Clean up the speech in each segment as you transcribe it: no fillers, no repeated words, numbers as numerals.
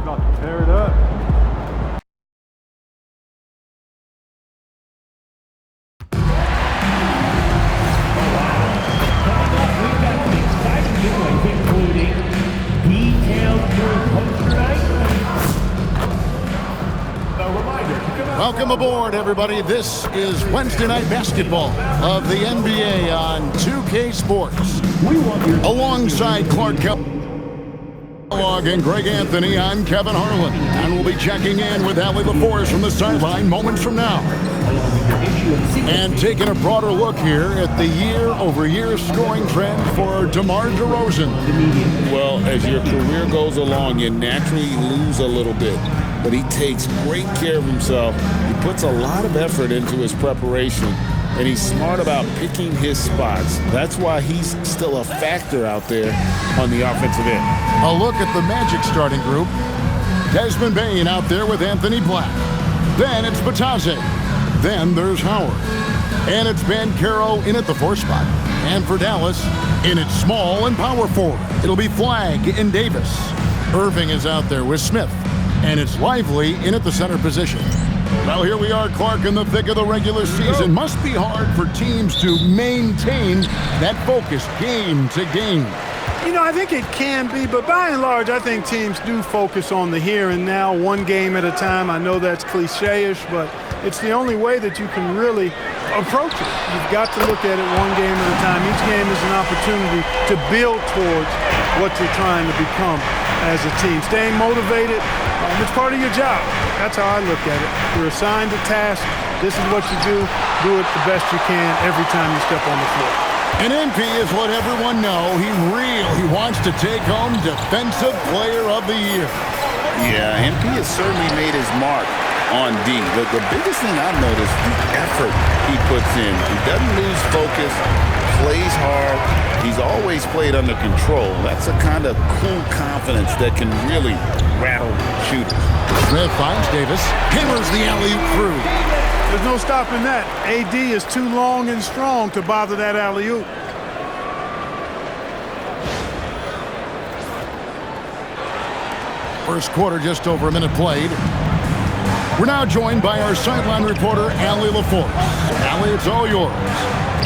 About to tear it up. Welcome aboard, everybody. This is Wednesday Night Basketball of the NBA on 2K Sports. Alongside Clark Kellogg and Greg Anthony, I'm Kevin Harlan, and we'll be checking in with Allie LaForce from the sideline moments from now. And taking a broader look here at the year-over-year scoring trend for DeMar DeRozan. Well, as your career goes along, you naturally lose a little bit. But he takes great care of himself. He puts a lot of effort into his preparation, and he's smart about picking his spots. That's why he's still a factor out there on the offensive end. A look at the Magic starting group. Desmond Bane out there with Anthony Black. Then it's Batadze. Then there's Howard. And it's Banchero in at the 4 spot. And for Dallas, in its small and power forward, it'll be Flagg and Davis. Irving is out there with Smith. And it's Lively in at the center position. Now here we are, Clark, in the thick of the regular season. Must be hard for teams to maintain that focus game to game. You know, I think it can be, but by and large, I think teams do focus on the here and now, one game at a time. I know that's cliche-ish, but it's the only way that you can really approach it. You've got to look at it one game at a time. Each game is an opportunity to build towards what you're trying to become as a team. Staying motivated, it's part of your job. That's how I look at it. You're assigned a task. This is what you do. Do it the best you can every time you step on the floor. And MP is what everyone knows. He wants to take home Defensive Player of the Year. Yeah, MP has certainly made his mark on D. The biggest thing I've noticed, the effort he puts in. He doesn't lose focus, plays hard. He's always played under control. That's a kind of cool confidence that can really rattle shooters. Smith finds Davis, hammers the alley-oop through. There's no stopping that. AD is too long and strong to bother that alley-oop. First quarter, just over a minute played. We're now joined by our sideline reporter, Allie LaForce. Allie, it's all yours.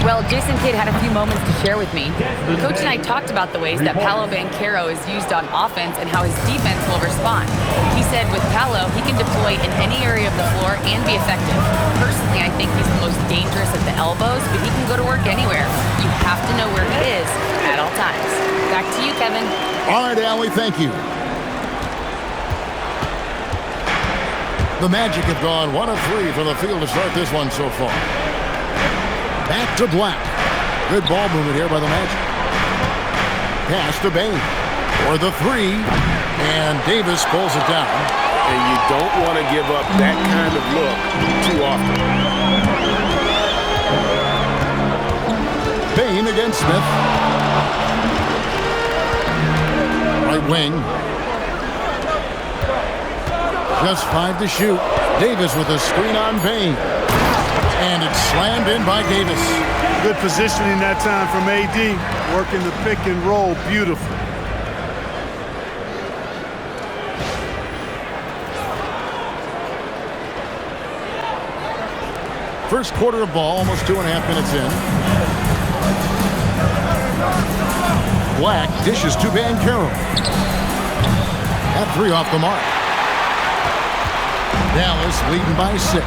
Well, Jason Kidd had a few moments to share with me. Coach and I talked about the ways that Paolo Banchero is used on offense and how his defense will respond. He said with Paolo, he can deploy in any area of the floor and be effective. Personally, I think he's the most dangerous at the elbows, but he can go to work anywhere. You have to know where he is at all times. Back to you, Kevin. All right, Allie, thank you. The Magic have gone 1 of 3 from the field to start this one so far. Back to Black. Good ball movement here by the Magic. Pass to Bane for the 3, and Davis pulls it down. And you don't want to give up that kind of look too often. Bane against Smith. Right wing. Just 5 to shoot. Davis with a screen on Bane. And it's slammed in by Davis. Good positioning that time from AD. Working the pick and roll beautifully. First quarter of ball, almost 2.5 minutes in. Black dishes to Banchero. That 3 off the mark. Dallas leading by 6.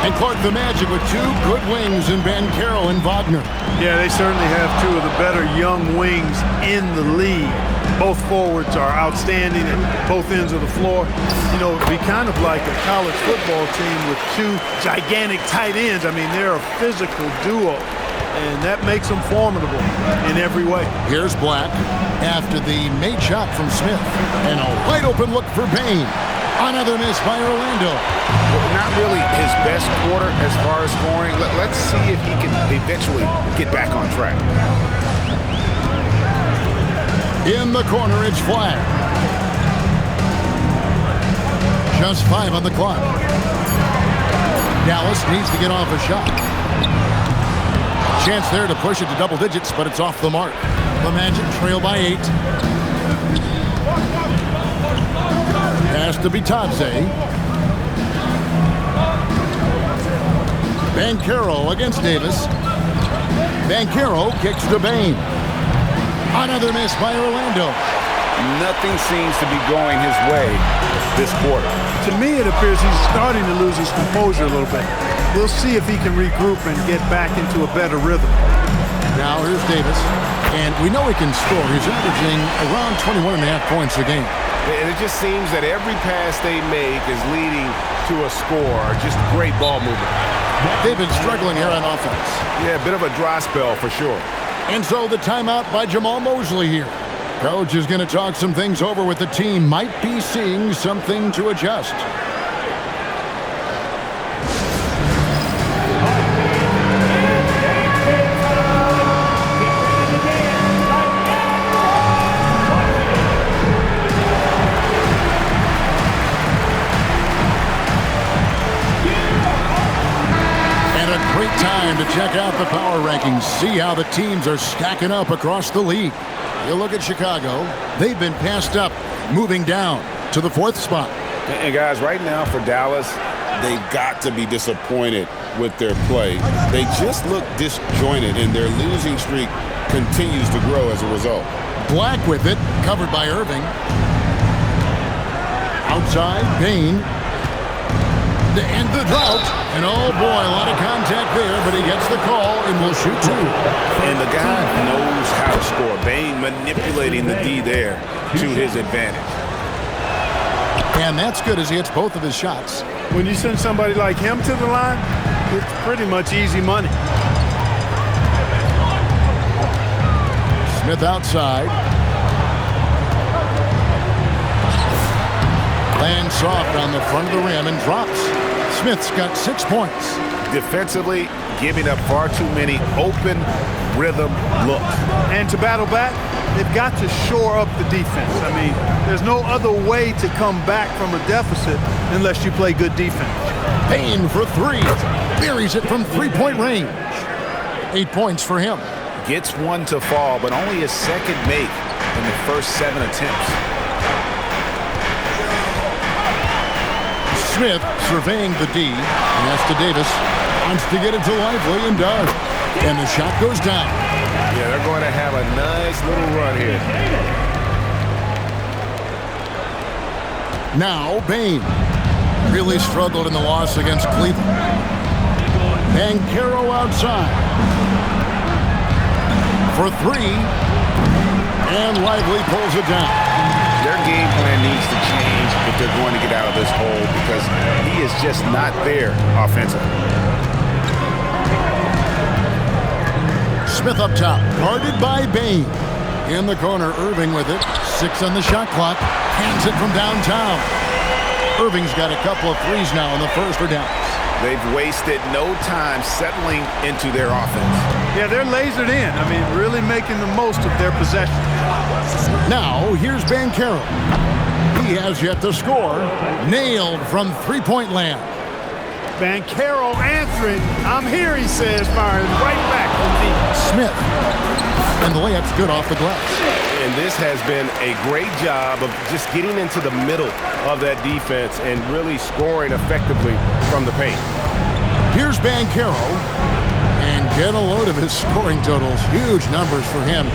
And Clark, the Magic with 2 good wings in Banchero and Wagner. Yeah, they certainly have 2 of the better young wings in the league. Both forwards are outstanding at both ends of the floor. You know, it'd be kind of like a college football team with 2 gigantic tight ends. I mean, they're a physical duo, and that makes them formidable in every way. Here's Black after the made shot from Smith. And a wide open look for Bane. Another miss by Orlando. Not really his best quarter as far as scoring. Let's see if he can eventually get back on track. In the corner, it's Flagg. Just 5 on the clock. Dallas needs to get off a shot. Chance there to push it to double digits, but it's off the mark. The Magic trail by 8. to Bitadze. Banchero against Davis. Banchero kicks to Bane. Another miss by Orlando. Nothing seems to be going his way this quarter. To me, it appears he's starting to lose his composure a little bit. We'll see if he can regroup and get back into a better rhythm. Now here's Davis, and we know he can score. He's averaging around 21.5 points a game. And it just seems that every pass they make is leading to a score. Just great ball movement. They've been struggling here on offense. Yeah, a bit of a dry spell for sure. And so the timeout by Jamal Mosley here. Coach is going to talk some things over with the team. Might be seeing something to adjust. Great time to check out the power rankings. See how the teams are stacking up across the league. You look at Chicago. They've been passed up, moving down to the 4th spot. And guys, right now for Dallas, they've got to be disappointed with their play. They just look disjointed, and their losing streak continues to grow as a result. Black with it, covered by Irving. Outside, Bane. To end the drought. And oh boy, a lot of contact there, but he gets the call and will shoot 2. And the guy knows how to score. Bane manipulating the D there to his advantage. And that's good as he hits both of his shots. When you send somebody like him to the line, it's pretty much easy money. Smith outside. Lands soft on the front of the rim and drops. Smith's got 6 points. Defensively, giving up far too many open rhythm looks. And to battle back, they've got to shore up the defense. I mean, there's no other way to come back from a deficit unless you play good defense. Bane for 3. Buries it from 3-point range. 8 points for him. Gets one to fall, but only his second make in the first 7 attempts. Smith surveying the D. Pass to Davis. Wants to get it to Lively and does. And the shot goes down. Yeah, they're going to have a nice little run here. Now Bane. Really struggled in the loss against Cleveland. Banchero outside. For 3. And Lively pulls it down. Their game plan needs to change if they're going to get out of this hole because he is just not there offensively. Smith up top, guarded by Bane. In the corner, Irving with it. 6 on the shot clock. Hands it from downtown. Irving's got a couple of threes now in the first for downs. They've wasted no time settling into their offense. Yeah, they're lasered in. I mean, really making the most of their possession. Now, here's Banchero. He has yet to score. Nailed from 3-point land. Banchero answering. I'm here, he says, firing right back from deep. Smith. And the layup's good off the glass. And this has been a great job of just getting into the middle of that defense and really scoring effectively from the paint. Here's Banchero. And get a load of his scoring totals. Huge numbers for him.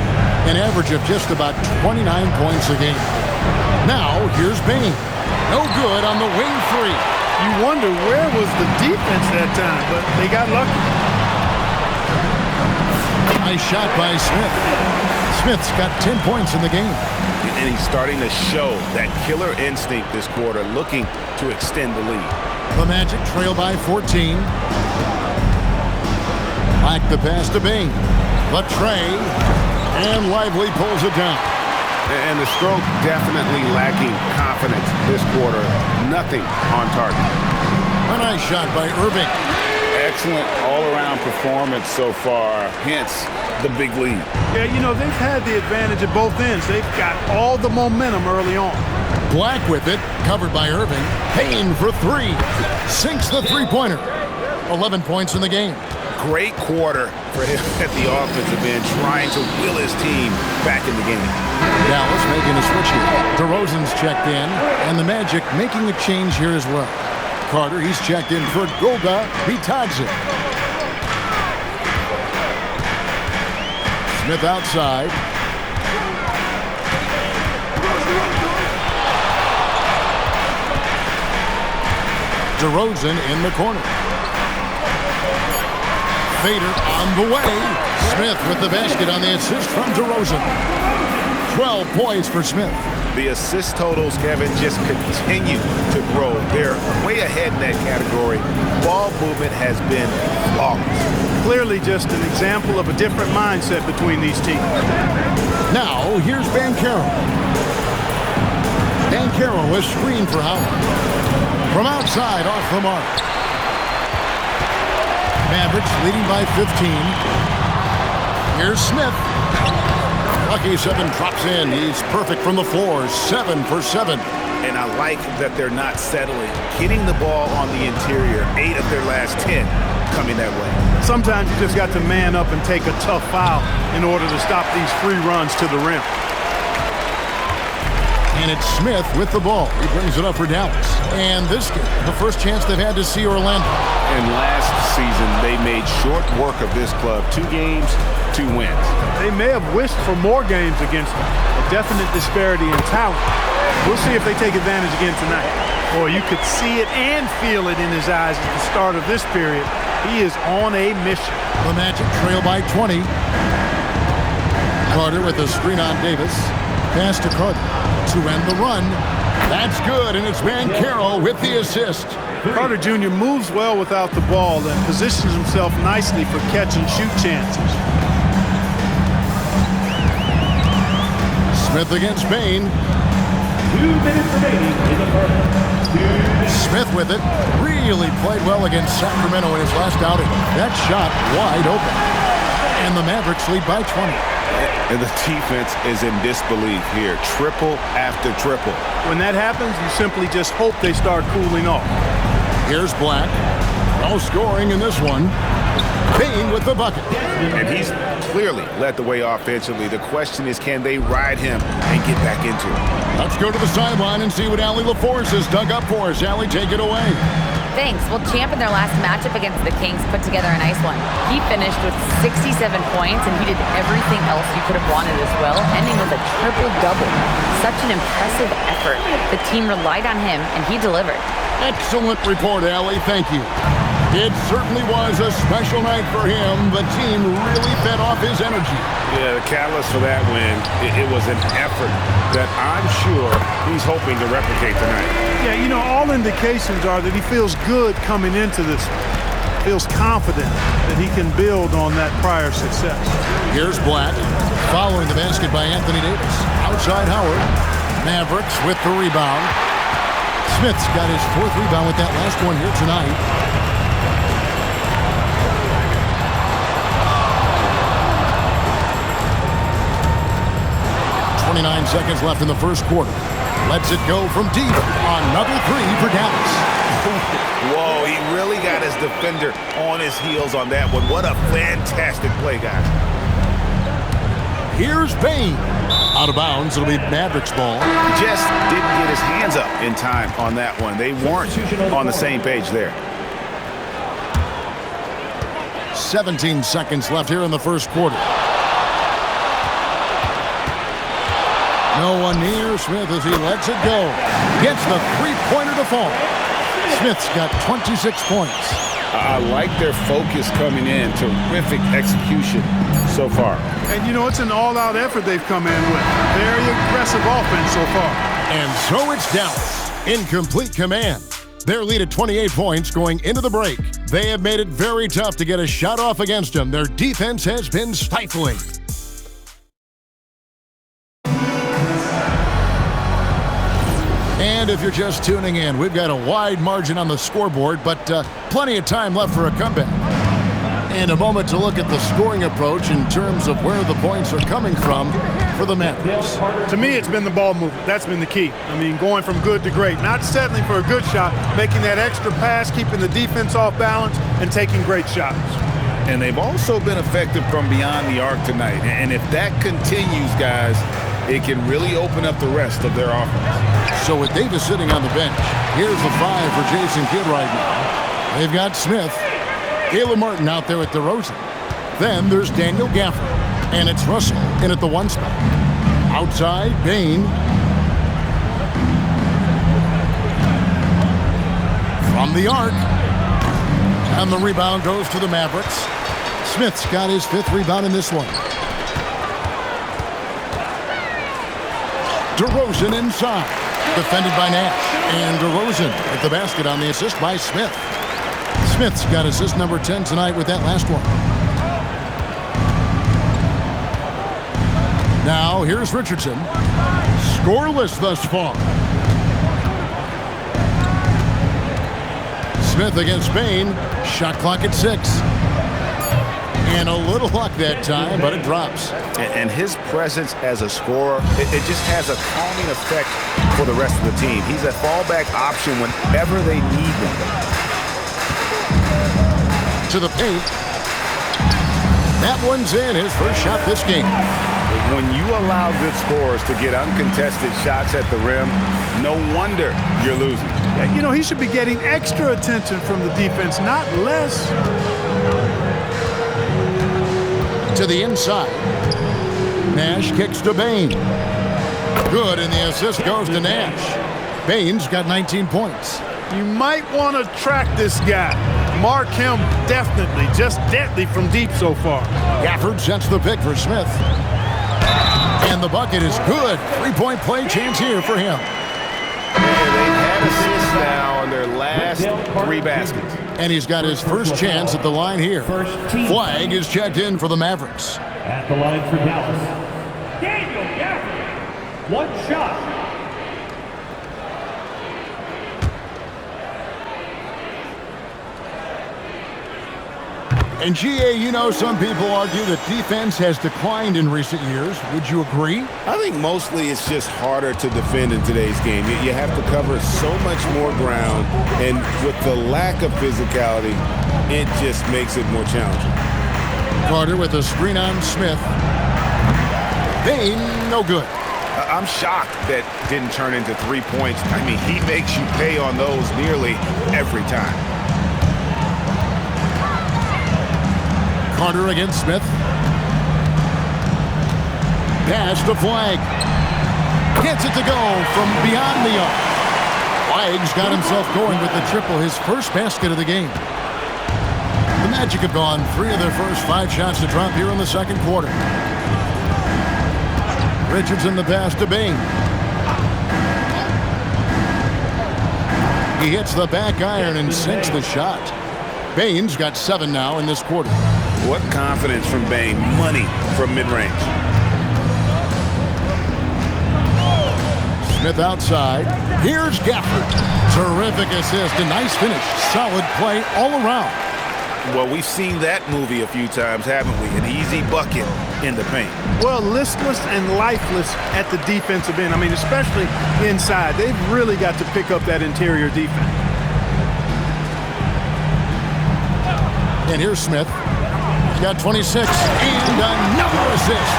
An average of just about 29 points a game. Now, here's Bane. No good on the wing 3. You wonder where was the defense that time, but they got lucky. Nice shot by Smith. Smith's got 10 points in the game. And he's starting to show that killer instinct this quarter, looking to extend the lead. The Magic trail by 14. Like the pass to Bane. Latre. And Lively pulls it down. And the stroke definitely lacking confidence this quarter. Nothing on target. A nice shot by Irving. Excellent all-around performance so far, hence the big lead. Yeah, you know, they've had the advantage at both ends. They've got all the momentum early on. Black with it, covered by Irving. Payne for 3. Sinks the three-pointer. 11 points in the game. great quarter for him at the offensive end, trying to will his team back in the game. Dallas making a switch here. DeRozan's checked in, and the Magic making a change here as well. Carter, he's checked in for Goga Bitadze. Smith outside. DeRozan in the corner. Fader on the way. Smith with the basket on the assist from DeRozan. 12 points for Smith. The assist totals, Kevin, just continue to grow. They're way ahead in that category. Ball movement has been flawless. Clearly just an example of a different mindset between these teams. Now, here's Banchero. Banchero was screened for Howard. From outside, off the mark. Mavericks leading by 15. Here's Smith. Lucky 7 drops in. He's perfect from the floor. 7 for 7. And I like that they're not settling. Getting the ball on the interior, 8 of their last 10 coming that way. Sometimes you just got to man up and take a tough foul in order to stop these free runs to the rim. And it's Smith with the ball. He brings it up for Dallas. And this game, the first chance they've had to see Orlando. And last season, they made short work of this club. 2 games, 2 wins. They may have wished for more games against them. A definite disparity in talent. We'll see if they take advantage again tonight. Boy, you could see it and feel it in his eyes at the start of this period. He is on a mission. The Magic trail by 20. Carter with a screen on Davis. Pass to Carter to end the run. That's good, and it's Banchero with the assist. Carter Jr. moves well without the ball and positions himself nicely for catch and shoot chances. Smith against Bane. 2 minutes remaining in the first. Smith with it. Really played well against Sacramento in his last outing. That shot wide open. And the Mavericks lead by 20. And the defense is in disbelief here. Triple after triple. When that happens, you simply just hope they start cooling off. Here's Black. No scoring in this one. Bane with the bucket. And he's clearly led the way offensively. The question is, can they ride him and get back into it? Let's go to the sideline and see what Allie LaForce has dug up for us. Allie, take it away. Thanks. Well, Champ in their last matchup against the Kings put together a nice one. He finished with 67 points, and he did everything else you could have wanted as well, ending with a triple-double. Such an impressive effort. The team relied on him, and he delivered. Excellent report, Allie. Thank you. It certainly was a special night for him. The team really fed off his energy. Yeah, the catalyst for that win, it was an effort that I'm sure he's hoping to replicate tonight. Yeah, you know, all indications are that he feels good coming into this. Feels confident that he can build on that prior success. Here's Black, following the basket by Anthony Davis. Outside Howard. Mavericks with the rebound. Smith's got his 4th rebound with that last one here tonight. 29 seconds left in the first quarter. Lets it go from deep. Another 3 for Dallas. Whoa, he really got his defender on his heels on that one. What a fantastic play, guys. Here's Bane. Out of bounds. It'll be Mavericks ball. Just didn't get his hands up in time on that one. They weren't on the same page there. 17 seconds left here in the first quarter. No one near Smith as he lets it go. Gets the 3-pointer to fall. Smith's got 26 points. I like their focus coming in. Terrific execution so far. And, you know, it's an all-out effort they've come in with. Very aggressive offense so far. And so it's Dallas in complete command. Their lead at 28 points going into the break. They have made it very tough to get a shot off against them. Their defense has been stifling. And if you're just tuning in, we've got a wide margin on the scoreboard, but plenty of time left for a comeback. And a moment to look at the scoring approach in terms of where the points are coming from for the Mavericks. To me, it's been the ball movement. That's been the key. I mean, going from good to great. Not settling for a good shot, making that extra pass, keeping the defense off balance, and taking great shots. And they've also been effective from beyond the arc tonight. And if that continues, guys, it can really open up the rest of their offense. So with Davis sitting on the bench, here's the 5 for Jason Kidd right now. They've got Smith, Caleb Martin out there at DeRozan. Then there's Daniel Gafford, and it's Russell in at the 1 spot. Outside, Bane. From the arc. And the rebound goes to the Mavericks. Smith's got his 5th rebound in this one. DeRozan inside. Defended by Nash. And DeRozan at the basket on the assist by Smith. Smith's got assist number 10 tonight with that last one. Now here's Richardson. Scoreless thus far. Smith against Bane. Shot clock at 6. And a little luck that time, but it drops. And his presence as a scorer, it just has a calming effect for the rest of the team. He's a fallback option whenever they need him. To the paint. That one's in, his first shot this game. When you allow good scorers to get uncontested shots at the rim, no wonder you're losing. You know, he should be getting extra attention from the defense, not less. To the inside. Nash kicks to Bane. Good, and the assist goes to Nash. Bane's got 19 points. You might want to track this guy. Mark him definitely, just deadly from deep so far. Gafford sets the pick for Smith. And the bucket is good. 3-point play chance here for him. They've had assists now on their last 3 baskets. And he's got his first chance at the line here. Flag is checked in for the Mavericks. At the line for Dallas, Daniel Gafford. 1 shot. And GA, you know, some people argue that defense has declined in recent years. Would you agree? I think mostly it's just harder to defend in today's game. You have to cover so much more ground, and with the lack of physicality, it just makes it more challenging. Carter with a screen on Smith. Bane, no good. I'm shocked that didn't turn into 3 points. I mean, he makes you pay on those nearly every time. Carter against Smith. Pass to Flag. Gets it to go from beyond the arc. Flag's got himself going with the triple, his first basket of the game. The Magic have gone 3 of their first 5 shots to drop here in the second quarter. Richardson the pass to Bane. He hits the back iron and sinks the shot. Bane's got 7 now in this quarter. What confidence from Bane. Money from mid-range. Smith outside. Here's Gafford. Terrific assist. A nice finish. Solid play all around. Well, we've seen that movie a few times, haven't we? An easy bucket in the paint. Well, listless and lifeless at the defensive end. I mean, especially inside. They've really got to pick up that interior defense. And here's Smith. He's got 26 and another assist.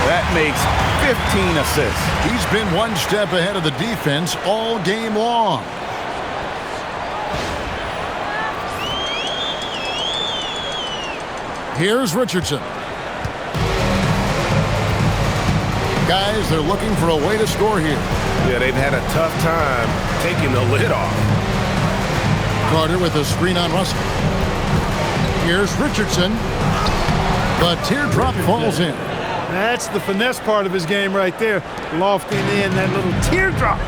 That makes 15 assists. He's been one step ahead of the defense all game long. Here's Richardson. Guys, they're looking for a way to score here. Yeah, they've had a tough time taking the lid off. Carter with a screen on Russell. Here's Richardson. The teardrop falls in. That's the finesse part of his game right there. Lofting in that little teardrop.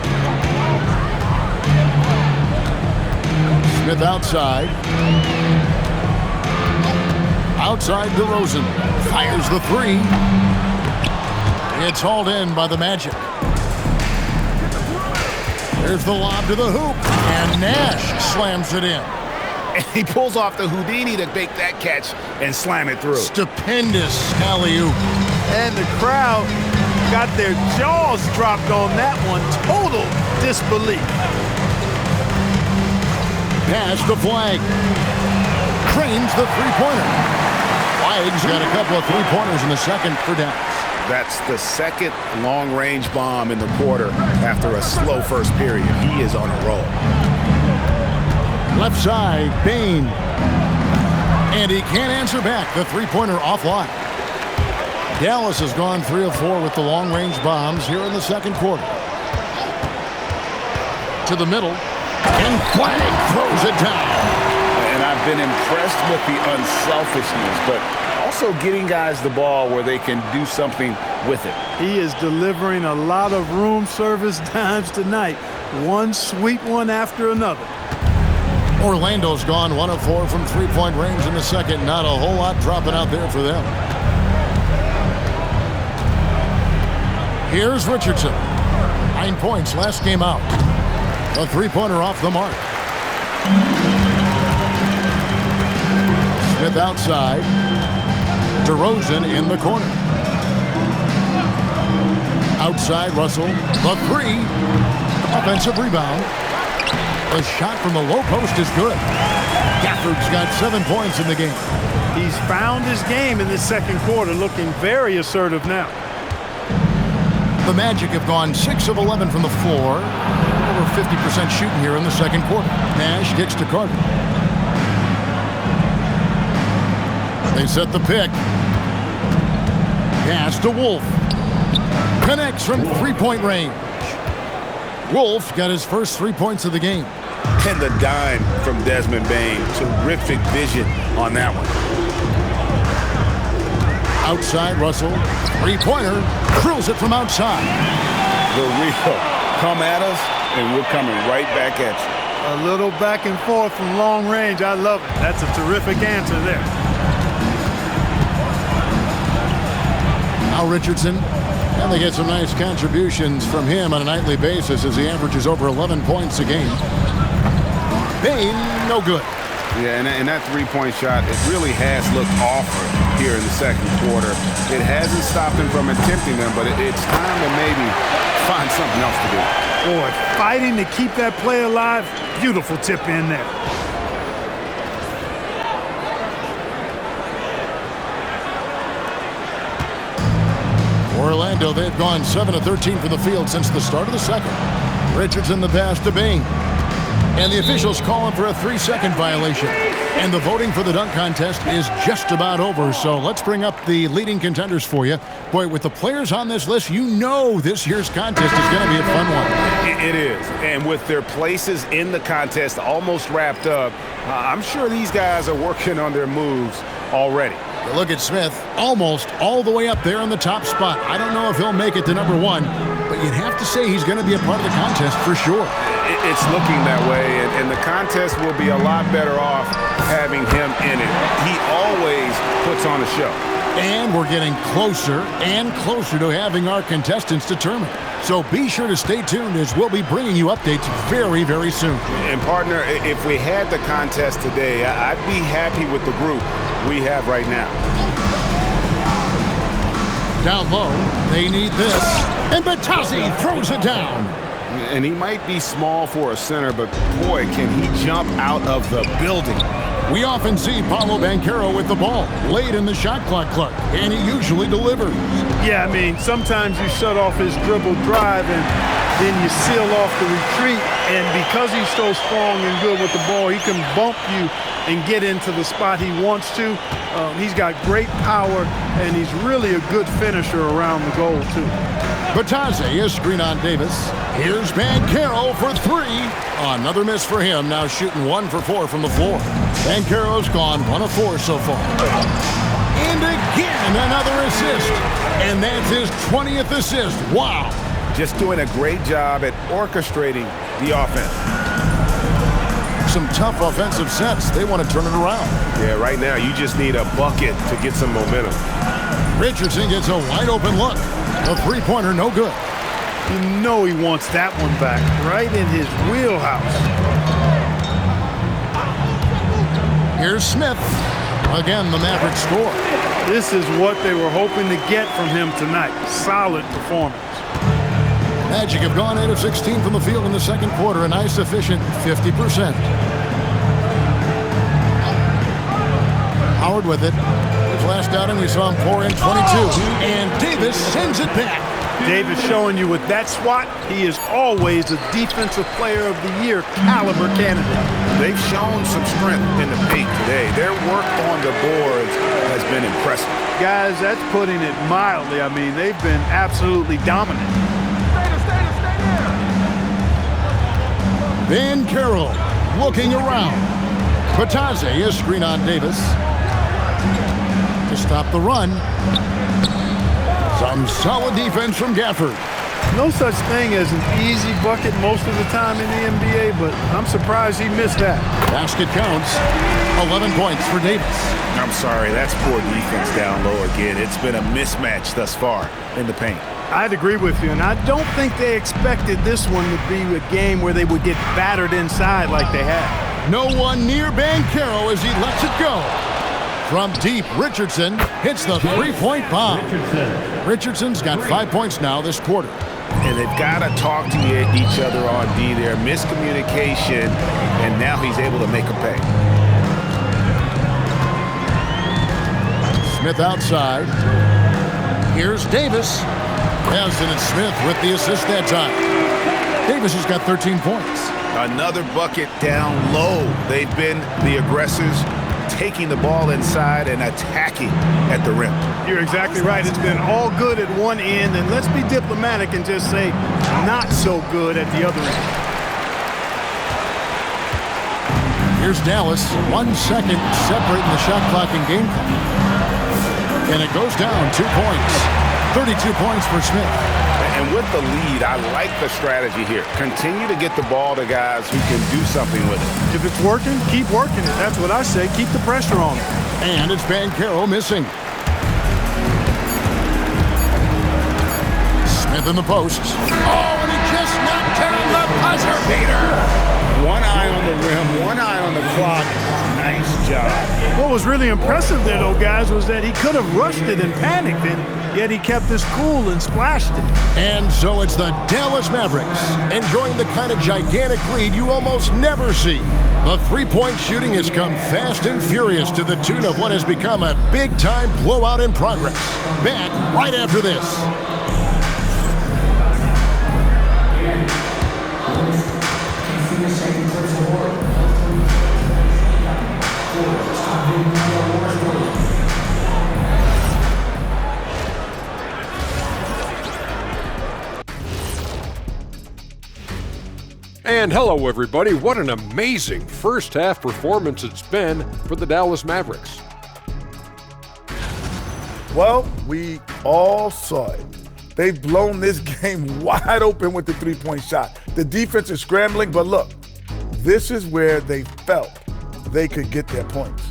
Smith outside. Outside DeRozan. Fires the 3. It's hauled in by the Magic. There's the lob to the hoop. And Nash slams it in. And he pulls off the Houdini to make that catch and slam it through. Stupendous alley-oop. And the crowd got their jaws dropped on that one. Total disbelief. Pass to Flag. Cranes the 3-pointer. White's got a couple of three-pointers in the second for Dallas. That's the second long-range bomb in the quarter after a slow first period. He is on a roll. Left side, Bane. And he can't answer back. The three-pointer offline. Dallas has gone 3 of 4 with the long-range bombs here in the second quarter. To the middle. And Flagg throws it down. And I've been impressed with the unselfishness, but also getting guys the ball where they can do something with it. He is delivering a lot of room service dimes tonight. One sweet one after another. Orlando's gone 1 of 4 from three-point range in the second. Not a whole lot dropping out there for them. Here's Richardson. 9 points last game out. A three-pointer off the mark. Smith outside. DeRozan in the corner. Outside Russell. The three. Offensive rebound. The shot from the low post is good. Gafford's got 7 points in the game. He's found his game in the second quarter, looking very assertive now. The Magic have gone 6 of 11 from the floor. Over 50% shooting here in the second quarter. Nash kicks to Carter. They set the pick. Pass to Wolf. Connects from three-point range. Wolf got his first 3 points of the game. And the dime from Desmond Bane. Terrific vision on that one. Outside Russell. Three-pointer. Drills it from outside. The real come at us, and we're coming right back at you. A little back and forth from long range. I love it. That's a terrific answer there. Now Richardson. And they get some nice contributions from him on a nightly basis as he averages over 11 points a game. Bane, no good. Yeah, and that three-point shot, it really has looked awful here in the second quarter. It hasn't stopped him from attempting them, but it's time to maybe find something else to do. Boy, fighting to keep that play alive. Beautiful tip in there. Orlando, they've gone 7 of 13 from the field since the start of the second. Richardson the pass to Bane. And the officials calling for a 3-second violation. And the voting for the dunk contest is just about over. So let's bring up the leading contenders for you. Boy, with the players on this list, you know this year's contest is going to be a fun one. It is. And with their places in the contest almost wrapped up, I'm sure these guys are working on their moves already. Look at Smith, almost all the way up there in the top spot. I don't know if he'll make it to number 1, but you'd have to say he's going to be a part of the contest for sure. It's looking that way, and the contest will be a lot better off having him in it. He always puts on a show. And we're getting closer and closer to having our contestants determined. So be sure to stay tuned as we'll be bringing you updates very, very soon. And partner, if we had the contest today, I'd be happy with the group we have right now. Down low, they need this. And Batazzi throws it down. And he might be small for a center, but boy, can he jump out of the building. We often see Paolo Banchero with the ball late in the shot clock, and he usually delivers. Yeah, I mean, sometimes you shut off his dribble drive and then you seal off the retreat. And because he's so strong and good with the ball, he can bump you and get into the spot he wants to. He's got great power, and he's really a good finisher around the goal, too. Batazzi is screen on Davis. Here's Banchero for 3. Another miss for him, now shooting 1 for 4 from the floor. Banchero's gone 1 of 4 so far. And again, another assist. And that's his 20th assist. Wow. Just doing a great job at orchestrating the offense. Some tough offensive sets. They want to turn it around. Yeah, right now you just need a bucket to get some momentum. Richardson gets a wide open look. A three-pointer, no good. You know he wants that one back, right in his wheelhouse. Here's Smith. Again, the Mavericks score. This is what they were hoping to get from him tonight. Solid performance. Magic have gone 8 of 16 from the field in the second quarter, a nice efficient 50%. Howard with it. His last last outing we saw him pour in 22. And Davis sends it back. Davis showing you with that swat, he is always a Defensive Player of the Year caliber candidate. They've shown some strength in the paint today. Their work on the boards has been impressive. Guys, that's putting it mildly. I mean, they've been absolutely dominant. Banchero looking around. Batadze is screen on Davis to stop the run. Some solid defense from Gafford. No such thing as an easy bucket most of the time in the NBA, but I'm surprised he missed that. Basket counts. 11 points for Davis. I'm sorry, that's poor defense down low again. It's been a mismatch thus far in the paint. I'd agree with you, and I don't think they expected this one to be a game where they would get battered inside like they have. No one near Banchero as he lets it go. From deep, Richardson hits the three-point bomb. Richardson's got 5 points now this quarter. And they've got to talk to each other on D there. Miscommunication, and now he's able to make a pay. Smith outside. Here's Davis. Hampton and Smith with the assist that time. Davis has got 13 points. Another bucket down low. They've been the aggressors, taking the ball inside and attacking at the rim. You're exactly right. It's been all good at one end, and let's be diplomatic and just say not so good at the other end. Here's Dallas. 1 second separating the shot clock and game clock. And it goes down 2 points. 32 points for Smith. And with the lead, I like the strategy here. Continue to get the ball to guys who can do something with it. If it's working, keep working it. That's what I say. Keep the pressure on it. And it's Banchero missing. Smith in the post. Oh, and he just knocked down the buzzer beater. One eye on the rim, one eye on the clock. Nice job. What was really impressive there, though, guys, was that he could have rushed it and panicked, and yet he kept his cool and splashed it. And so it's the Dallas Mavericks enjoying the kind of gigantic lead you almost never see. The three-point shooting has come fast and furious to the tune of what has become a big-time blowout in progress. Back right after this. And hello, everybody. What an amazing first-half performance it's been for the Dallas Mavericks. Well, we all saw it. They've blown this game wide open with the three-point shot. The defense is scrambling, but look, this is where they felt they could get their points.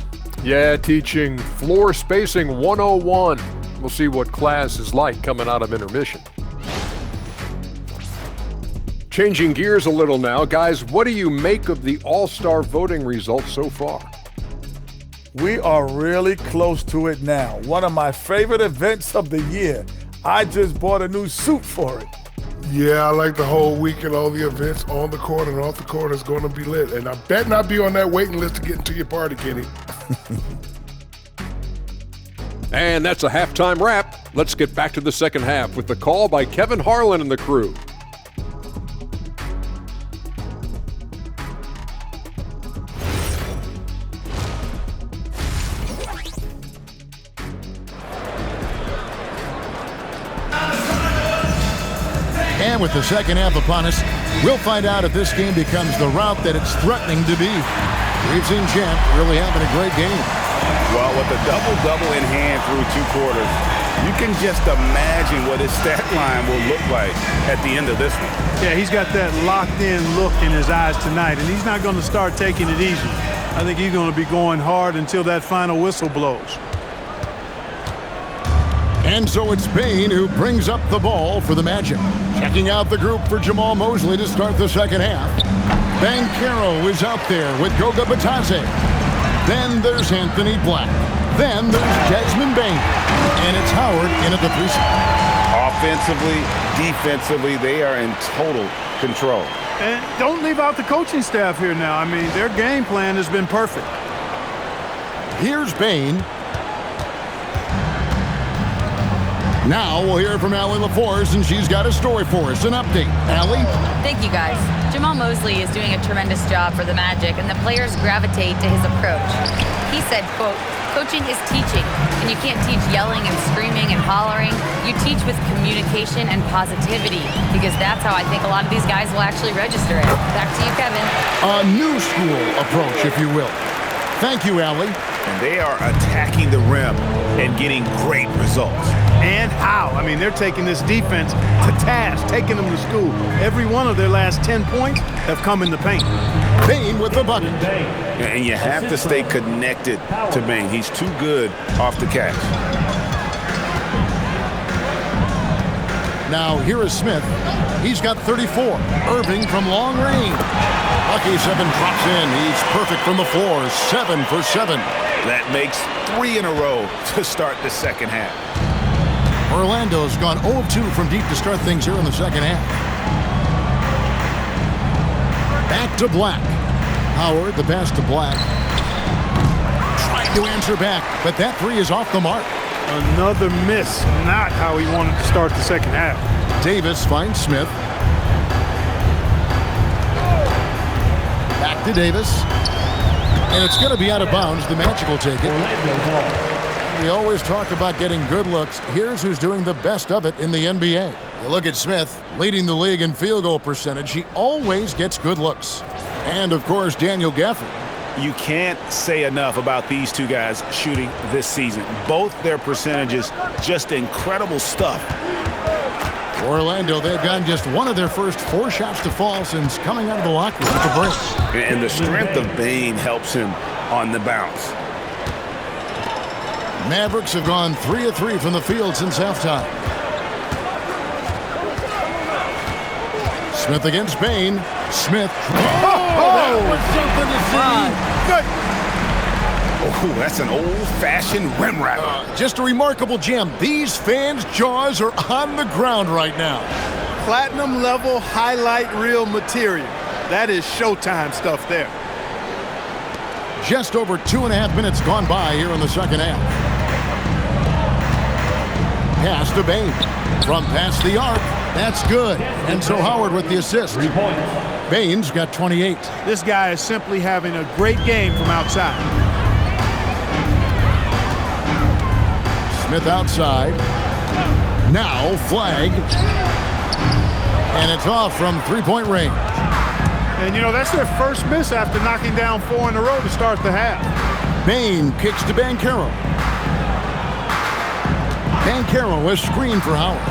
Yeah, teaching floor spacing 101. We'll see what class is like coming out of intermission. Changing gears a little now, guys, what do you make of the All-Star voting results so far? We are really close to it now. One of my favorite events of the year. I just bought a new suit for it. Yeah, I like the whole week and all the events on the court and off the court is going to be lit. And I bet not be on that waiting list to get into your party, Kenny. And that's a halftime wrap. Let's get back to the second half with the call by Kevin Harlan and the crew. And with the second half upon us, we'll find out if this game becomes the route that it's threatening to be. Reeves and Champ really having a great game. Well, with a double-double in hand through 2 quarters, you can just imagine what his stat line will look like at the end of this one. Yeah, he's got that locked-in look in his eyes tonight, and he's not going to start taking it easy. I think he's going to be going hard until that final whistle blows. And so it's Bane who brings up the ball for the Magic. Checking out the group for Jamal Mosley to start the second half. Banchero is out there with Goga Batadze. Then there's Anthony Black. Then there's Desmond Bane. And it's Howard in at the 3 spot. Offensively, defensively, they are in total control. And don't leave out the coaching staff here now. I mean, their game plan has been perfect. Here's Bane. Now we'll hear from Allie LaForce, and she's got a story for us. An update. Allie? Thank you, guys. Jamal Mosley is doing a tremendous job for the Magic, and the players gravitate to his approach. He said, quote, "Coaching is teaching, and you can't teach yelling and screaming and hollering. You teach with communication and positivity, because that's how I think a lot of these guys will actually register it." Back to you, Kevin. A new school approach, if you will. Thank you, Allie. And they are attacking the rim and getting great results. And how? I mean, they're taking this defense to task, taking them to school. Every one of their last 10 points have come in the paint. Bane with the bucket. And you have to stay connected to Bane. He's too good off the catch. Now here is Smith. He's got 34. Irving from long range. Lucky 7 drops in. He's perfect from the floor. 7 for 7. That makes 3 in a row to start the second half. Orlando's gone 0 of 2 from deep to start things here in the second half. Back to Black. Howard, the pass to Black. Trying to answer back, but that 3 is off the mark. Another miss. Not how he wanted to start the second half. Davis finds Smith. Back to Davis. And it's going to be out of bounds. The Magic will take it. We always talk about getting good looks. Here's who's doing the best of it in the NBA. You look at Smith, leading the league in field goal percentage. He always gets good looks. And, of course, Daniel Gafford. You can't say enough about these two guys shooting this season. Both their percentages, just incredible stuff. Orlando, they've gotten just one of their first 4 shots to fall since coming out of the locker room at the break. And the strength of Bane helps him on the bounce. Mavericks have gone 3 of 3 from the field since halftime. Smith against Bane. Smith. That was something to see. Good. Oh, that's an old-fashioned rim wrap. Just a remarkable gem. These fans' jaws are on the ground right now. Platinum level highlight reel material. That is Showtime stuff there. Just over 2.5 minutes gone by here in the second half. Pass to Bane. From past the arc. That's good. And so Howard with the assist. 3 points. Bane's got 28. This guy is simply having a great game from outside. Smith outside. Now flag. And it's off from 3-point range. And, you know, that's their first miss after knocking down 4 in a row to start the half. Bane kicks to Banchero. Banchero was screened for Howard.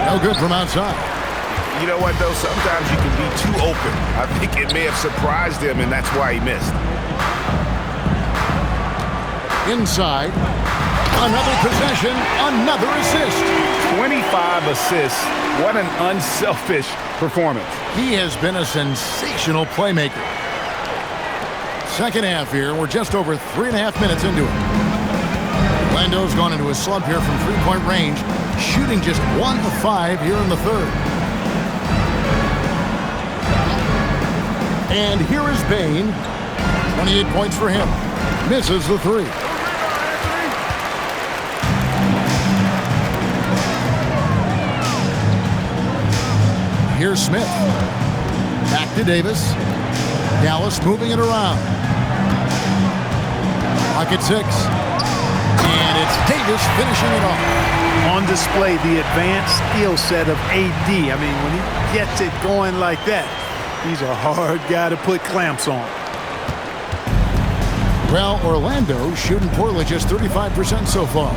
No good from outside. You know what, though? Sometimes you can be too open. I think it may have surprised him, and that's why he missed. Inside. Another possession. Another assist. 25 assists. What an unselfish performance. He has been a sensational playmaker. Second half here. We're just over 3.5 minutes into it. Orlando's gone into a slump here from 3-point range, shooting just 1 of 5 here in the third. And here is Bane. 28 points for him. Misses the 3. Here's Smith. Back to Davis. Dallas moving it around. Pocket 6. And it's Davis finishing it off. On display, the advanced skill set of AD. I mean, when he gets it going like that, he's a hard guy to put clamps on. Well, Orlando shooting poorly, just 35% so far.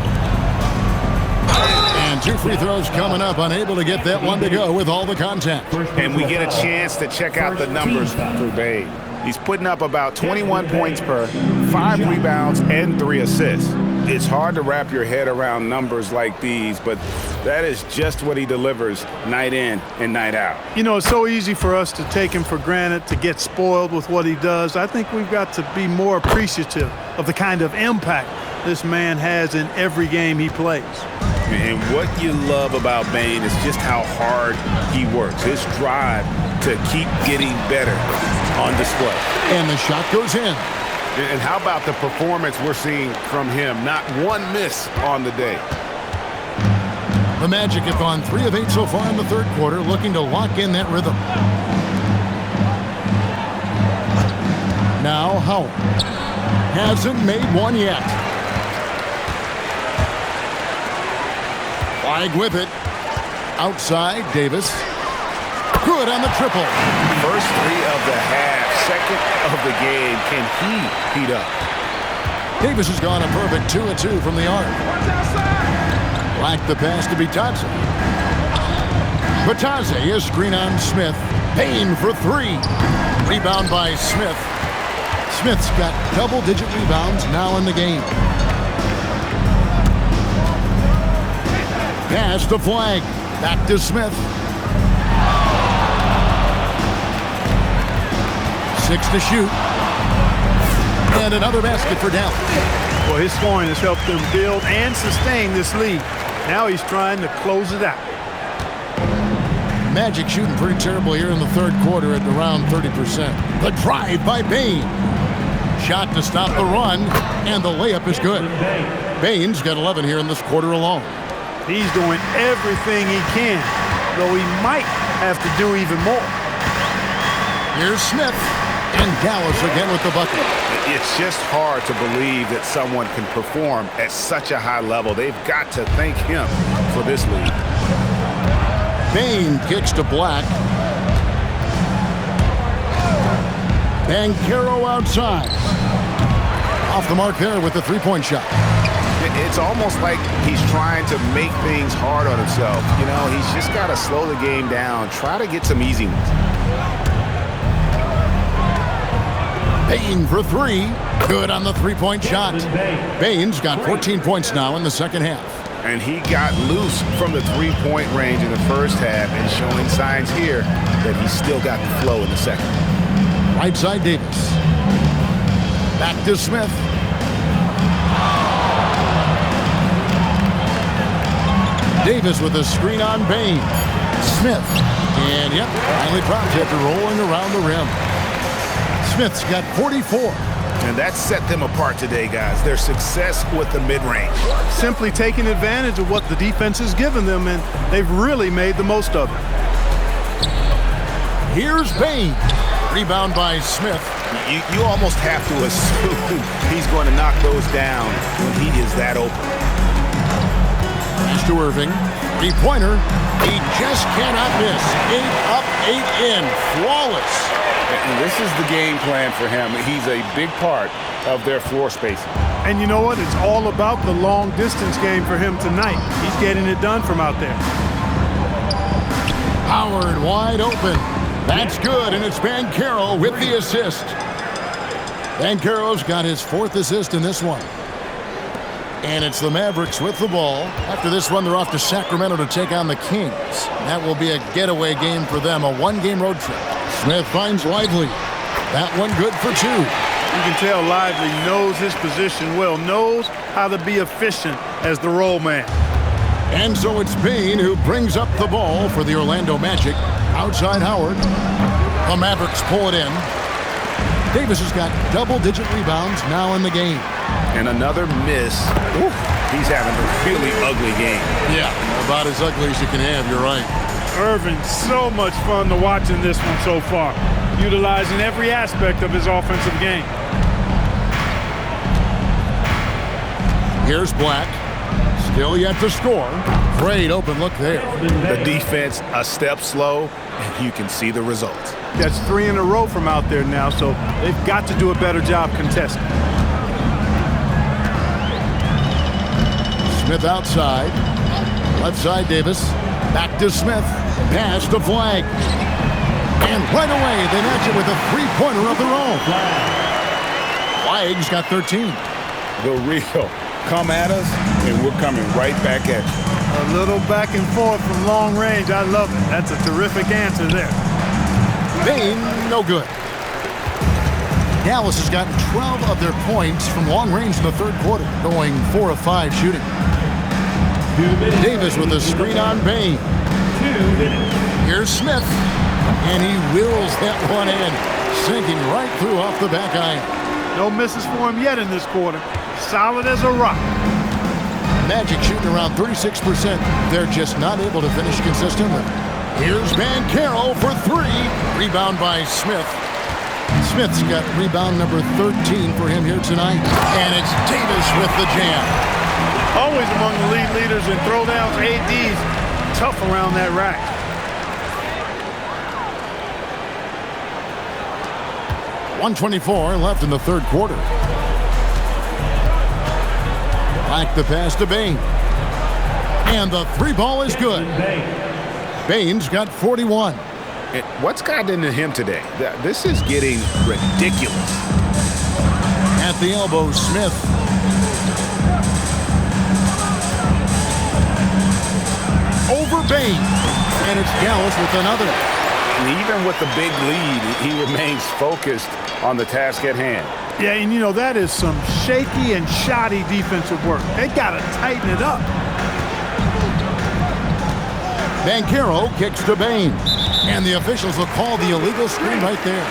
And 2 free throws coming up, unable to get that one to go with all the contact. And we get a chance to check out the numbers for Bane. He's putting up about 21 points per, 5 rebounds, and 3 assists. It's hard to wrap your head around numbers like these, but that is just what he delivers night in and night out. You know, it's so easy for us to take him for granted, to get spoiled with what he does. I think we've got to be more appreciative of the kind of impact this man has in every game he plays. And what you love about Bane is just how hard he works. His drive to keep getting better on display. And the shot goes in. And how about the performance we're seeing from him? Not one miss on the day. The Magic have gone 3 of 8 so far in the third quarter, looking to lock in that rhythm. Now Howard hasn't made one yet. Flag with it. Outside, Davis. Good on the triple. First 3 of the half, second of the game. Can he heat up? Davis has gone a perfect 2 of 2 from the arc. Black the pass to Bitadze. Bitadze is screen on Smith. Payne for 3. Rebound by Smith. Smith's got double-digit rebounds now in the game. Pass to Flag. Back to Smith. 6 to shoot. And another basket for Dallas. Well, his scoring has helped them build and sustain this lead. Now he's trying to close it out. Magic shooting pretty terrible here in the third quarter at around 30%. The drive by Bane. Shot to stop the run, and the layup is good. Bane's got 11 here in this quarter alone. He's doing everything he can, though he might have to do even more. Here's Smith, and Dallas again with the bucket. It's just hard to believe that someone can perform at such a high level. They've got to thank him for this lead. Bane kicks to Black. Banchero outside. Off the mark there with the three-point shot. It's almost like he's trying to make things hard on himself. You know, he's just got to slow the game down, try to get some easy ones. Bane for 3. Good on the three-point shot. Bane's got 14 points now in the second half. And he got loose from the three-point range in the first half and showing signs here that he's still got the flow in the second. Right side Davis. Back to Smith. Davis with a screen on Bane. Smith. And yep, finally dropped after rolling around the rim. Smith's got 44. And that set them apart today, guys. Their success with the mid-range. Simply taking advantage of what the defense has given them, and they've really made the most of it. Here's Bane. Rebound by Smith. You almost have to assume he's going to knock those down when he is that open. Pass to Irving. Three-pointer. He just cannot miss. 8 up, 8 in. Flawless. And this is the game plan for him. He's a big part of their floor spacing. And you know what? It's all about the long-distance game for him tonight. He's getting it done from out there. Howard wide open. That's good, and it's Banchero with the assist. Banchero's got his 4th assist in this one. And it's the Mavericks with the ball. After this one, they're off to Sacramento to take on the Kings. That will be a getaway game for them, a one-game road trip. Smith finds Lively. That one good for 2. You can tell Lively knows his position well, knows how to be efficient as the roll man. And so it's Bane who brings up the ball for the Orlando Magic. Outside Howard. The Mavericks pull it in. Davis has got double-digit rebounds now in the game. And another miss. Ooh, he's having a really ugly game. Yeah, about as ugly as you can have, you're right. Irving, so much fun to watch in this one so far, utilizing every aspect of his offensive game. Here's Black. Still yet to score. Great open look there. The defense a step slow, and you can see the results. That's 3 in a row from out there now, so they've got to do a better job contesting. Smith outside. Left side Davis. Back to Smith. Pass to Flag. And right away they match it with a three-pointer of their own. Flag's got 13. The real come at us, and we're coming right back at you. A little back and forth from long range. I love it. That's a terrific answer there. Bane, no good. Dallas has gotten 12 of their points from long range in the third quarter, going 4 of 5 shooting. Davis with a screen on Bane. Here's Smith, and he wills that one in, sinking right through off the back iron. No misses for him yet in this quarter. Solid as a rock. Magic shooting around 36%. They're just not able to finish consistently. Here's Banchero for three. Rebound by Smith. Smith's got rebound number 13 for him here tonight. And it's Davis with the jam. Always among the league leaders in throwdowns. AD's tough around that rack. .124 left in the third quarter. Back the pass to Bane. And the three ball is good. Bane's got 41. What's gotten into him today? This is getting ridiculous. At the elbow, Smith. Over Bane. And it's Gallus with another. And even with the big lead, he remains focused on the task at hand. Yeah, and you know, that is some shaky and shoddy defensive work. They got to tighten it up. Banchero kicks to Bane. And the officials will call the illegal screen right there.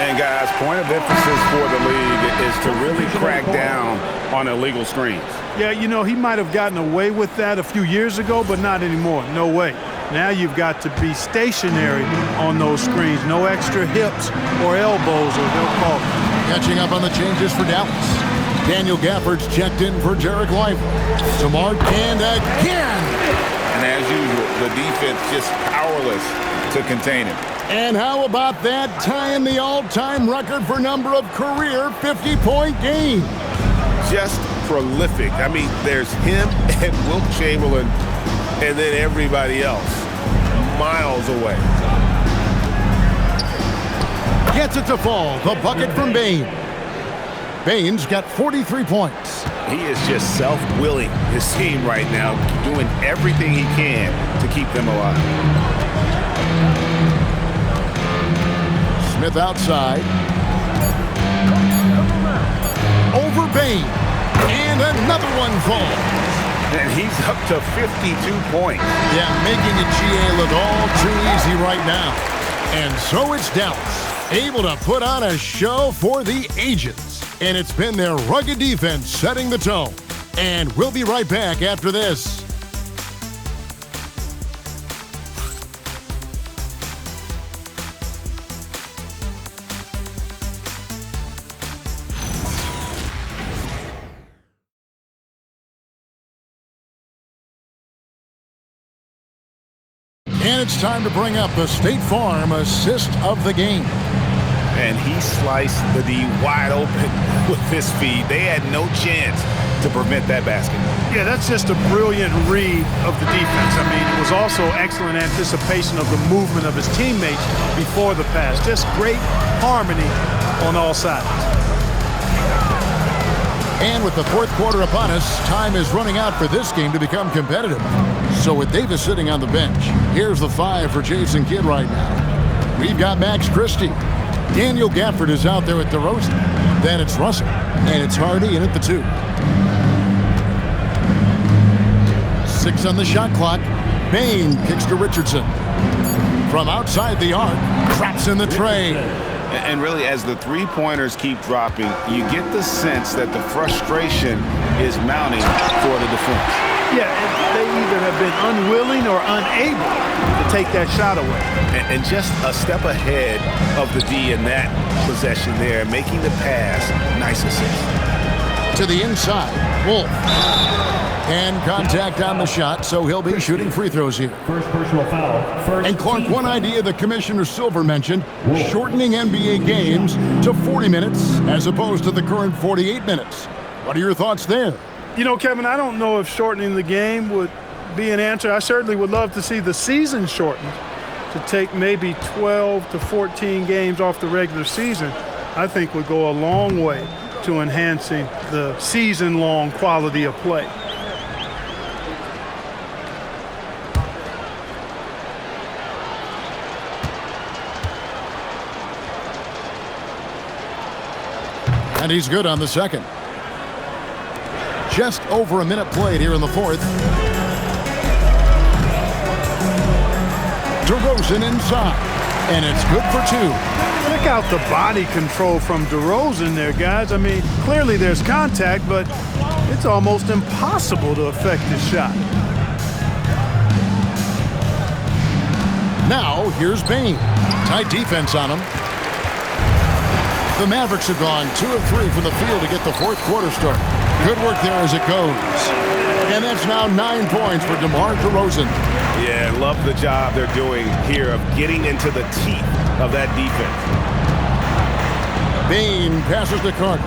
And guys, point of emphasis for the league is to really crack down on illegal screens. Yeah, you know, he might have gotten away with that a few years ago, but not anymore. No way. Now you've got to be stationary on those screens. No extra hips or elbows, or they'll call it. Catching up on the changes for Dallas. Daniel Gafford's checked in for Jarek Lively. To Mark, and again. And as usual, the defense just powerless to contain him. And how about that, tying the all-time record for number of career 50-point games? Just prolific. I mean, there's him and Wilt Chamberlain, and then everybody else miles away. Gets it to fall. The bucket from Bane. Bane's got 43 points. He is just self-willing, his team right now, doing everything he can to keep them alive. Smith outside. Over Bane. And another one falls. And he's up to 52 points. Yeah, making the GA look all too easy right now. And so it's Dallas, able to put on a show for the ages. And it's been their rugged defense setting the tone. And we'll be right back after this. And it's time to bring up the State Farm assist of the game. And he sliced the D wide open with his feet. They had no chance to prevent that basket. Yeah, that's just a brilliant read of the defense. I mean, it was also excellent anticipation of the movement of his teammates before the pass. Just great harmony on all sides. And with the fourth quarter upon us, time is running out for this game to become competitive. So with Davis sitting on the bench, here's the five for Jason Kidd right now. We've got Max Christie. Daniel Gafford is out there with DeRozan. Then it's Russell. And it's Hardy in at the 2. 6 on the shot clock. Bane kicks to Richardson. From outside the arc, traps in the tray. And really, as the three-pointers keep dropping, you get the sense that the frustration is mounting for the defense. Yeah, they either have been unwilling or unable to take that shot away. And just a step ahead of the D in that possession there, making the pass. Nice assist. To the inside, Wolf. And contact on the shot, so he'll be shooting free throws here. First personal foul. And Clark, one idea that Commissioner Silver mentioned, shortening NBA games to 40 minutes as opposed to the current 48 minutes. What are your thoughts there? You know, Kevin, I don't know if shortening the game would be an answer. I certainly would love to see the season shortened to take maybe 12 to 14 games off the regular season. I think would go a long way to enhancing the season-long quality of play. And he's good on the second. Just over a minute played here in the fourth. DeRozan inside, and it's good for 2. Check out the body control from DeRozan there, guys. I mean, clearly there's contact, but it's almost impossible to affect his shot. Now, here's Bane. Tight defense on him. The Mavericks have gone 2 of 3 from the field to get the fourth quarter started. Good work there as it goes. And that's now 9 points for DeMar DeRozan. Yeah, love the job they're doing here of getting into the teeth of that defense. Bane passes to Carter.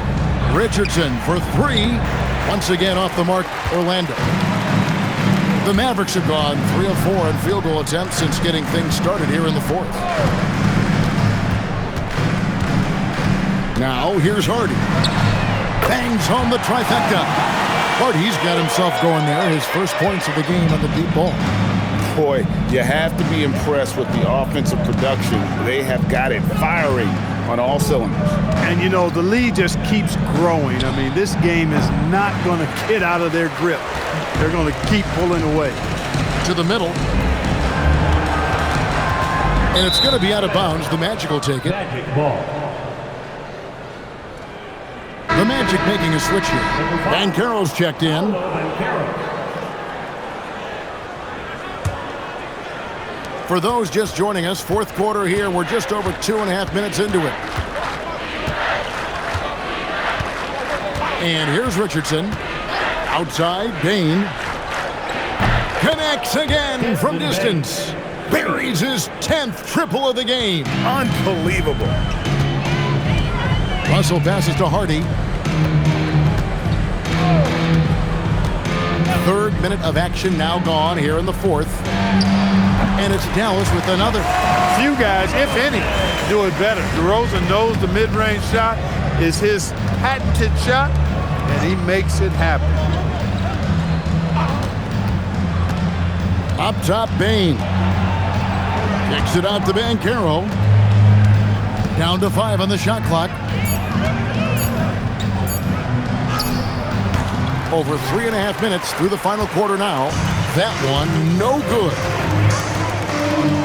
Richardson for 3. Once again off the mark, Orlando. The Mavericks have gone 3 of 4 in field goal attempts since getting things started here in the fourth. Now, here's Hardy. Bangs home the trifecta. Hardy's got himself going there. His first points of the game on the deep ball. Boy, you have to be impressed with the offensive production. They have got it firing on all cylinders. And, you know, the lead just keeps growing. I mean, this game is not going to get out of their grip. They're going to keep pulling away. To the middle. And it's going to be out of bounds. The Magic will take it. Magic ball. The Magic making a switch here. Banchero's checked in. For those just joining us, fourth quarter here. We're just over 2.5 minutes into it. And here's Richardson. Outside, Bane. Connects again from distance. Buries his 10th triple of the game. Unbelievable. Russell passes to Hardy. Third minute of action now gone here in the fourth. And it's Dallas with another. Few guys, if any, do it better. DeRozan knows the mid-range shot is his patented shot, and he makes it happen. Up top, Bane. Kicks it out to Banchero. Down to 5 on the shot clock. Over 3.5 minutes through the final quarter now. That one, no good.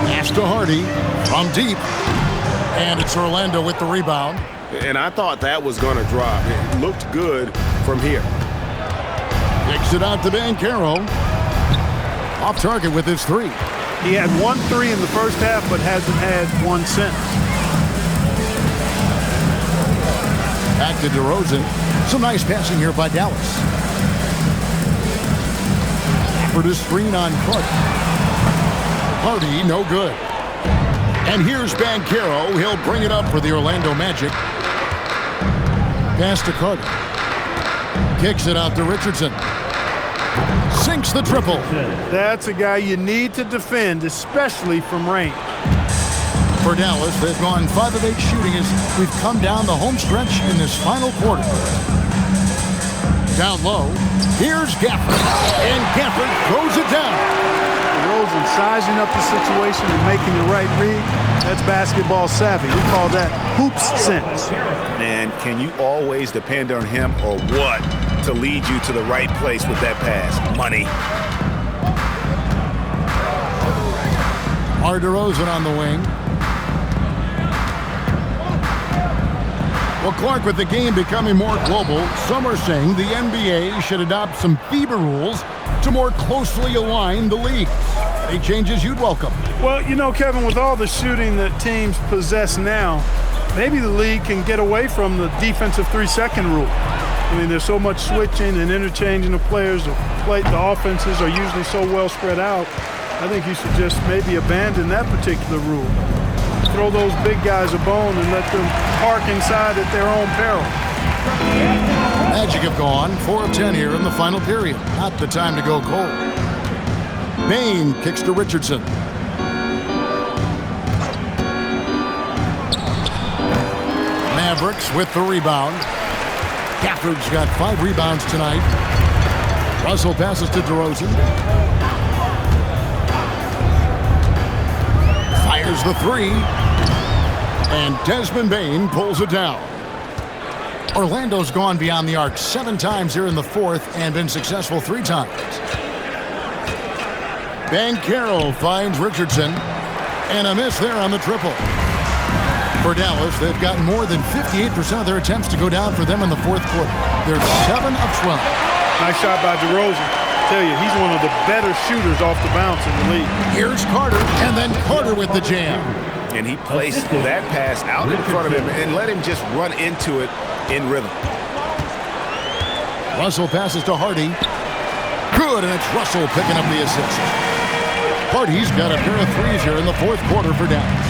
Pass to Hardy from deep. And it's Orlando with the rebound. And I thought that was going to drop. It looked good from here. Kicks it out to Banchero. Off target with his 3. He had 1 3 in the first half, but hasn't had one since. Back to DeRozan. Some nice passing here by Dallas. For the screen on Carter. Hardy, no good. And here's Banchero. He'll bring it up for the Orlando Magic. Pass to Carter. Kicks it out to Richardson. Sinks the triple. That's a guy you need to defend, especially from range. For Dallas, they've gone 5 of 8 shooting as we've come down the home stretch in this final quarter. Down low, here's Gafford. And Gafford throws it down. DeRozan sizing up the situation and making the right read. That's basketball savvy. We call that hoops sense. Man, can you always depend on him or what to lead you to the right place with that pass? Money. DeRozan on the wing. Well, Clark, with the game becoming more global, some are saying the NBA should adopt some FIBA rules to more closely align the leagues. Any changes you'd welcome? Well, you know, Kevin, with all the shooting that teams possess now, maybe the league can get away from the defensive 3-second rule. I mean, there's so much switching and interchanging of players. The offenses are usually so well spread out. I think you should just maybe abandon that particular rule. Throw those big guys a bone and let them park inside at their own peril. Magic have gone 4 of 10 here in the final period. Not the time to go cold. Bane kicks to Richardson. Mavericks with the rebound. Gafford's got 5 rebounds tonight. Russell passes to DeRozan. Fires the 3. And Desmond Bane pulls it down. Orlando's gone beyond the arc 7 times here in the fourth and been successful 3 times. Banchero finds Richardson. And a miss there on the triple. For Dallas, they've gotten more than 58% of their attempts to go down for them in the fourth quarter. They're 7 of 12. Nice shot by DeRozan. Tell you, he's one of the better shooters off the bounce in the league. Here's Carter, and then Carter with the jam. And he placed that pass out in front of him and let him just run into it in rhythm. Russell passes to Hardy. Good, and it's Russell picking up the assist. Hardy's got a pair of threes here in the fourth quarter for Dallas.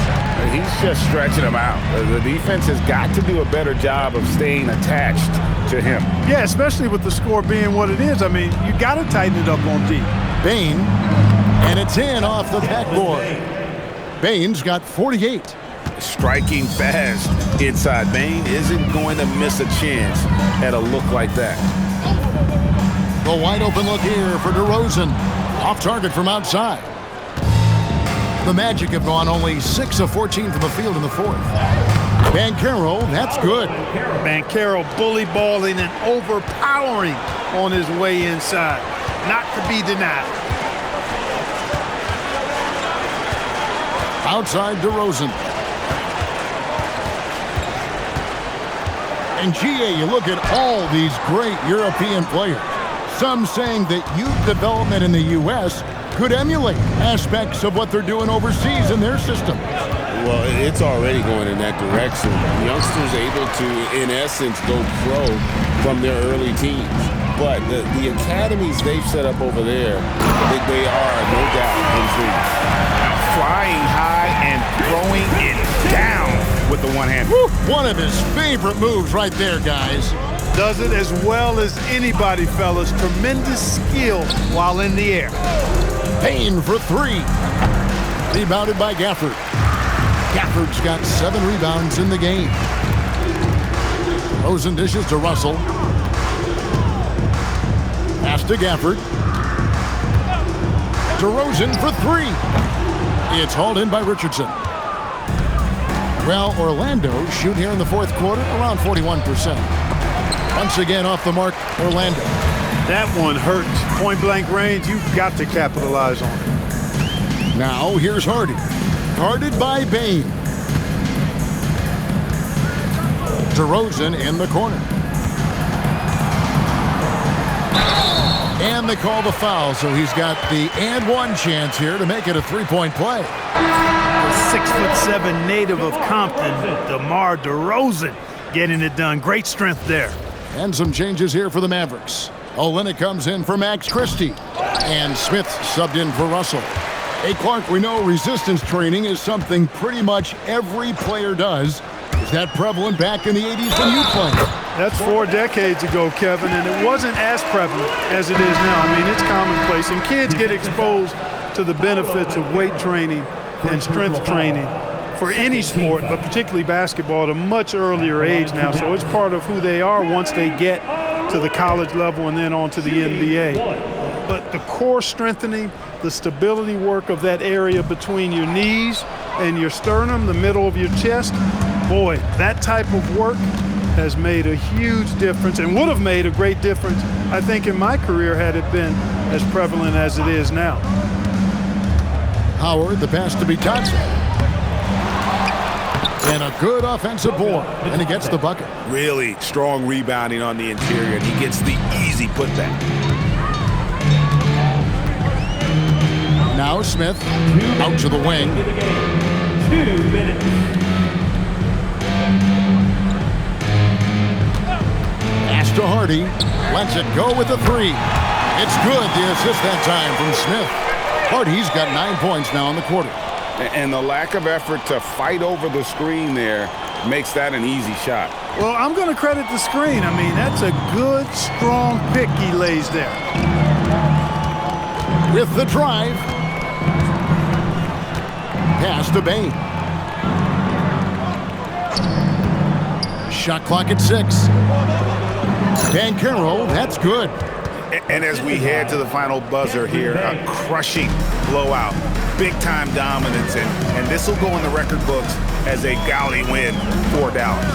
He's just stretching them out. The defense has got to do a better job of staying attached to him. Yeah, especially with the score being what it is. I mean, you got to tighten it up on D. Bane, and it's in off the backboard. Bane's got 48. Striking fast inside. Bane isn't going to miss a chance at a look like that. The wide open look here for DeRozan. Off target from outside. The Magic have gone only 6 of 14 from the field in the fourth. Banchero, that's good. Banchero bully balling and overpowering on his way inside. Not to be denied. Outside DeRozan. And GA, you look at all these great European players. Some saying that youth development in the U.S. could emulate aspects of what they're doing overseas in their system. Well, it's already going in that direction. Youngsters able to, in essence, go pro from their early teens. But the academies they've set up over there, they are, no doubt, improved. Flying high and throwing it down with the one hand. Woo! One of his favorite moves right there, guys. Does it as well as anybody, fellas. Tremendous skill while in the air. Payne for three. Rebounded by Gafford. Gafford's got 7 rebounds in the game. Rosen dishes to Russell. Pass to Gafford. DeRozan for three. It's hauled in by Richardson. Well, Orlando shoot here in the fourth quarter around 41%. Once again off the mark, Orlando. That one hurts. Point blank range, you've got to capitalize on it. Now here's Hardy. Guarded by Bane. DeRozan in the corner. And they call the foul, so he's got the and one chance here to make it a three-point play. The 6'7" native of Compton, DeMar DeRozan, getting it done. Great strength there. And some changes here for the Mavericks. Olynyk comes in for Max Christie. And Smith subbed in for Russell. Hey, Clark, we know resistance training is something pretty much every player does. Is that prevalent back in the 80s when you played? That's 4 decades ago, Kevin, and it wasn't as prevalent as it is now. I mean, it's commonplace, and kids get exposed to the benefits of weight training and strength training for any sport, but particularly basketball, at a much earlier age now. So it's part of who they are once they get to the college level and then on to the NBA. But the core strengthening, the stability work of that area between your knees and your sternum, the middle of your chest, boy, that type of work has made a huge difference and would have made a great difference, I think, in my career had it been as prevalent as it is now. Howard, the pass to Bitadze. And a good offensive board, and he gets the bucket. Really strong rebounding on the interior, and he gets the easy putback. Now Smith out to the wing. 2 minutes. Pass to Hardy. Lets it go with the three. It's good, the assist that time from Smith. Hardy's got 9 points now in the quarter. And the lack of effort to fight over the screen there makes that an easy shot. Well, I'm going to credit the screen. I mean, that's a good, strong pick he lays there. With the drive. Pass to Bane. Shot clock at 6. Banchero, that's good. And as we head to the final buzzer here, a crushing blowout, big-time dominance, and this will go in the record books as a gaudy win for Dallas.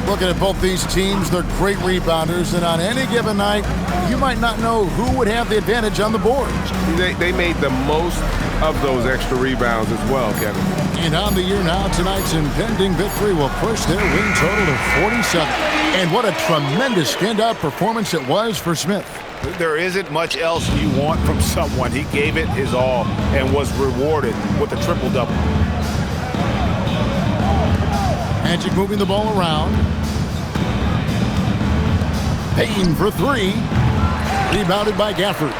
Looking at both these teams, they're great rebounders, and on any given night, you might not know who would have the advantage on the board. They made the most of those extra rebounds as well, Kevin. And on the year now, tonight's impending victory will push their win total to 47. And what a tremendous standout performance it was for Smith. There isn't much else you want from someone. He gave it his all and was rewarded with a triple-double. Magic moving the ball around. Payne for three. Rebounded by Gafford.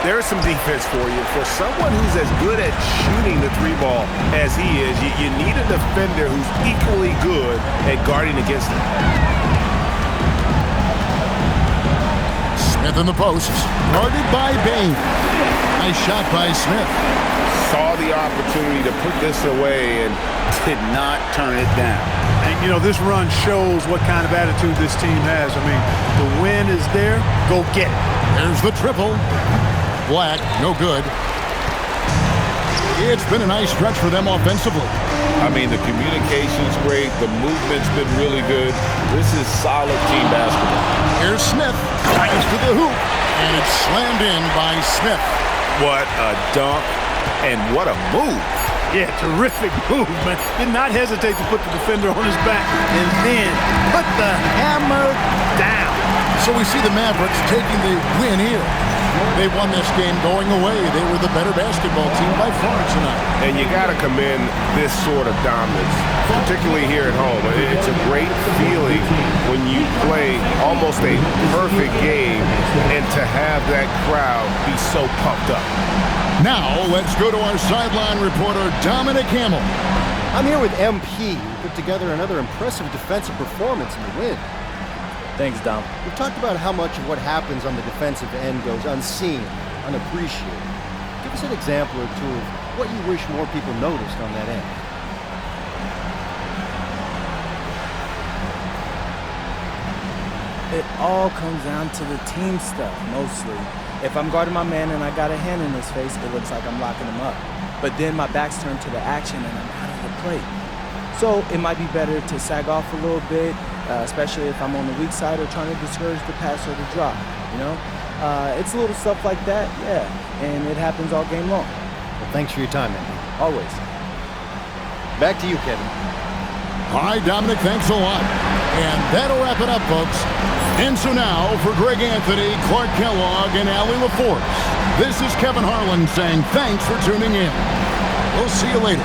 There's some defense for you. For someone who's as good at shooting the three ball as he is, you need a defender who's equally good at guarding against him. Smith in the post. Guarded by Bane. Nice shot by Smith. Saw the opportunity to put this away and did not turn it down. And, you know, this run shows what kind of attitude this team has. I mean, the win is there. Go get it. There's the triple. Black, no good. It's been a nice stretch for them offensively. I mean, the communication's great. The movement's been really good. This is solid team basketball. Here's Smith. Fires to the hoop. And it's slammed in by Smith. What a dunk and what a move. Yeah, terrific move, man. Did not hesitate to put the defender on his back and then put the hammer down. So we see the Mavericks taking the win here. They won this game going away. They were the better basketball team by far tonight. And you got to commend this sort of dominance, particularly here at home. It's a great feeling when you play almost a perfect game and to have that crowd be so pumped up. Now, let's go to our sideline reporter, Dominic Hamill. I'm here with MP, who put together another impressive defensive performance in the win. Thanks, Dom. We've talked about how much of what happens on the defensive end goes unseen, unappreciated. Give us an example or two of what you wish more people noticed on that end. It all comes down to the team stuff, mostly. If I'm guarding my man and I got a hand in his face, it looks like I'm locking him up. But then my back's turned to the action and I'm out of the play. So it might be better to sag off a little bit, especially if I'm on the weak side or trying to discourage the pass or the drop, you know? It's little stuff like that, yeah, and it happens all game long. Well, thanks for your time, man. Always. Back to you, Kevin. All right, Dominic, thanks a lot. And that'll wrap it up, folks. And so now, for Greg Anthony, Clark Kellogg, and Allie LaForce, this is Kevin Harlan saying thanks for tuning in. We'll see you later.